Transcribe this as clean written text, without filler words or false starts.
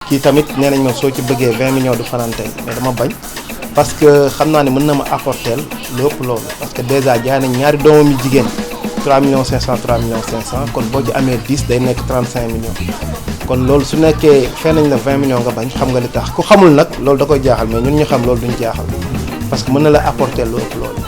kii tamit nee nañ ma soo ci bëggee 20 millions du fanaan tey mais dama bañ parce que xam naa ne mën na ma apporter lu ëpp loolu parce que déjà jaay nañ ñaari doomam yu jigéen 3 millions 500 3 millions 500 kon boo ci amee 10 day nekk 35 millions kon loolu su nekkee fee nañ la 20 millions nga bañ xam nga li tax ku xamul nag loolu da koy jaaxal mais ñun ñu xam loolu duñ jaaxal parce que mën na la apporter lu ëpp loolu.